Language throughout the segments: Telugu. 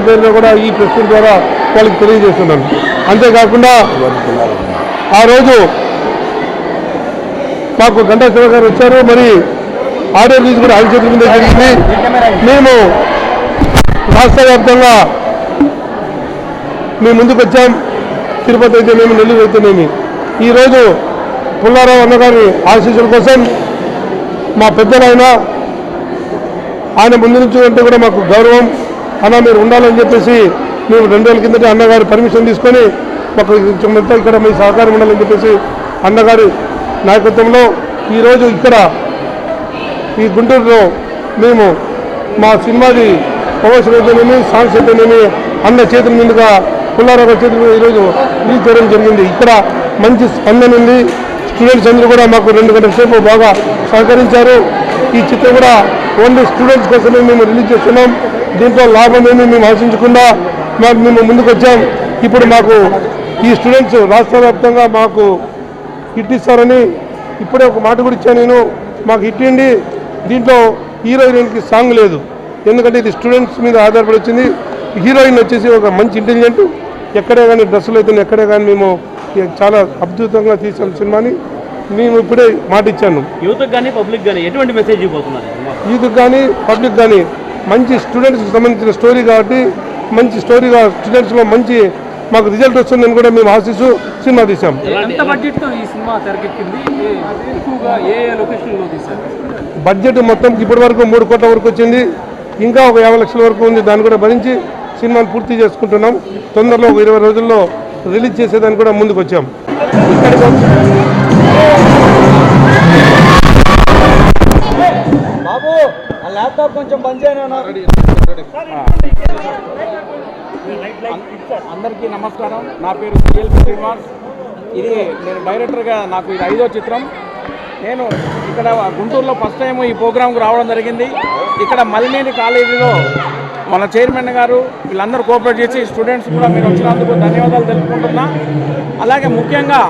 పేరులో కూడా ఈ ప్రెస్ ద్వారా వాళ్ళకి తెలియజేస్తున్నాను. అంతేకాకుండా ఆ రోజు మాకు గంటా శివ గారు వచ్చారు. మరి ఆడియో రిలీజ్ కూడా ఆయన చేతుల మీద జరిగింది. మేము రాష్ట్ర వ్యాప్తంగా మేము ముందుకు వచ్చాం. తిరుపతి అయితేనేమి, నెల్లూరు అయితేనేమి. ఈరోజు పుల్లారావు అన్నగారి ఆశీస్సుల కోసం మా పెద్దలైనా ఆయన ముందు నుంచి అంటే కూడా మాకు గౌరవం. అన్న మీరు ఉండాలని చెప్పేసి మేము 2 రోజుల కిందట అన్నగారి పర్మిషన్ తీసుకొని మాకు ఇక్కడ మీ సహకారం ఉండాలని చెప్పేసి అన్నగారి నాయకత్వంలో ఈరోజు ఇక్కడ ఈ గుంటూరులో మేము మా సినిమాది ప్రమోషన్ అయితేనేమి, సాంగ్స్ అయితేనేమి అన్న చేతుల మీదుగా పుల్లారావు చేతుల మీద ఈరోజు రిలీజ్ చేయడం జరిగింది. ఇక్కడ మంచి స్పందన ఉంది. స్టూడెంట్స్ అందరూ కూడా మాకు 2 గంటల సేపు బాగా సహకరించారు. ఈ చిత్రం కూడా ఓన్లీ స్టూడెంట్స్ కోసమే మేము రిలీజ్ చేస్తున్నాం. దీంట్లో లాభం ఏమీ మేము ఆశించకుండా మేము ముందుకు వచ్చాం. ఇప్పుడు మాకు ఈ స్టూడెంట్స్ రాష్ట్ర వ్యాప్తంగా మాకు హిట్ ఇస్తారని ఇప్పుడే ఒక మాట కూడా ఇచ్చాను నేను. మాకు హిట్ ఇవ్వండి. దీంట్లో హీరోయిన్కి సాంగ్ లేదు, ఎందుకంటే ఇది స్టూడెంట్స్ మీద ఆధారపడి వచ్చింది. హీరోయిన్ వచ్చేసి ఒక మంచి ఇంటెలిజెంట్. ఎక్కడే కానీ డ్రెస్సులు అయితే ఎక్కడే కానీ మేము చాలా అద్భుతంగా తీసాం సినిమాని. మేము ఇప్పుడే మాట ఇచ్చాను. యూత్కి కానీ పబ్లిక్ కానీ ఎటువంటి మెసేజ్ ఇవ్వబోతున్నారు? యూత్కి కానీ పబ్లిక్ కానీ మంచి స్టూడెంట్స్కి సంబంధించిన స్టోరీ కాబట్టి మంచి స్టోరీగా స్టూడెంట్స్లో మంచి మాకు రిజల్ట్ వస్తుందని కూడా మేము ఆశిస్తూ సినిమా తీసాం. బడ్జెట్ మొత్తం ఇప్పటి వరకు 3 కోట్ల వరకు వచ్చింది. ఇంకా ఒక 50 లక్షల వరకు ఉంది. దాన్ని కూడా భరించి సినిమాను పూర్తి చేసుకుంటున్నాం. తొందరలో ఒక 20 రోజుల్లో రిలీజ్ చేసేదాన్ని కూడా ముందుకు వచ్చాం. బాబు ఆ ల్యాప్టాప్ కొంచెం బంద్ చేయను. అందరికీ నమస్కారం. నా పేరు సిఎల్పి శ్రీనివాస్. ఇది నేను డైరెక్టర్గా నాకు ఇది 5వ చిత్రం. నేను ఇక్కడ గుంటూరులో ఫస్ట్ టైం ఈ ప్రోగ్రాంకు రావడం జరిగింది. ఇక్కడ మల్మేని కాలేజీలో మన చైర్మన్ గారు వీళ్ళందరూ కోఆపరేట్ చేసి స్టూడెంట్స్ కూడా మీరు వచ్చినందుకు ధన్యవాదాలు తెలుపుకుంటున్నా. అలాగే ముఖ్యంగా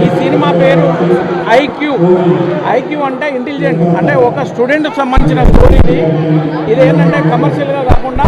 ఈ సినిమా పేరు ఐక్యూ అంటే ఇంటెలిజెంట్, అంటే ఒక స్టూడెంట్కి సంబంధించిన స్టోరీని. ఇది ఏంటంటే కమర్షియల్గా కాకుండా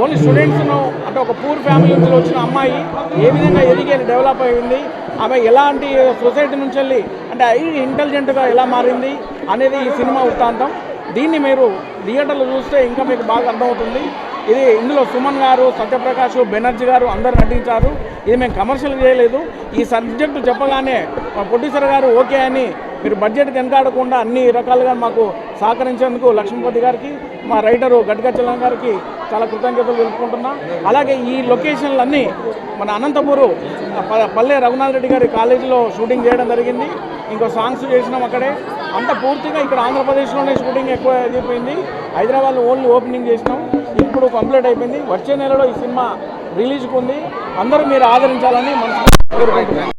ఓన్లీ స్టూడెంట్స్ను, అంటే ఒక పూర్ ఫ్యామిలీ నుంచి వచ్చిన అమ్మాయి ఏ విధంగా ఎదిగి డెవలప్ అయింది, ఆమె ఎలాంటి సొసైటీ నుంచి వెళ్ళి అంటే ఇంటెలిజెంట్గా ఎలా మారింది అనేది ఈ సినిమా వృత్తాంతం. దీన్ని మీరు థియేటర్లో చూస్తే ఇంకా మీకు బాగా అర్థమవుతుంది. ఇది ఇందులో సుమన్ గారు, సత్యప్రకాష్, బెనర్జీ గారు అందరూ నటించారు. ఇది మేము కమర్షియల్ చేయలేదు. ఈ సబ్జెక్టు చెప్పగానే మా ప్రొడ్యూసర్ గారు ఓకే అని మీరు బడ్జెట్ వెనకాడకుండా అన్ని రకాలుగా మాకు సహకరించేందుకు లక్ష్మీపతి గారికి, మా రైటరు గట్టిగచ్చలం గారికి చాలా కృతజ్ఞతలు తెలుపుకుంటున్నా. అలాగే ఈ లొకేషన్లన్నీ మన అనంతపురం పల్లె రఘునాథ్ రెడ్డి గారి కాలేజీలో షూటింగ్ చేయడం జరిగింది. ఇంకో సాంగ్స్ చేసినాం అక్కడే. అంత పూర్తిగా ఇక్కడ ఆంధ్రప్రదేశ్లోనే షూటింగ్ ఎక్కువ అయిపోయింది. హైదరాబాద్లో ఓన్లీ ఓపెనింగ్ చేసినాం. ఇప్పుడు కంప్లీట్ అయిపోయింది. వచ్చే నెలలో ఈ సినిమా రిలీజ్కి ఉంది. అందరూ మీరు ఆదరించాలని మనసు కోరుకుంటున్నాను.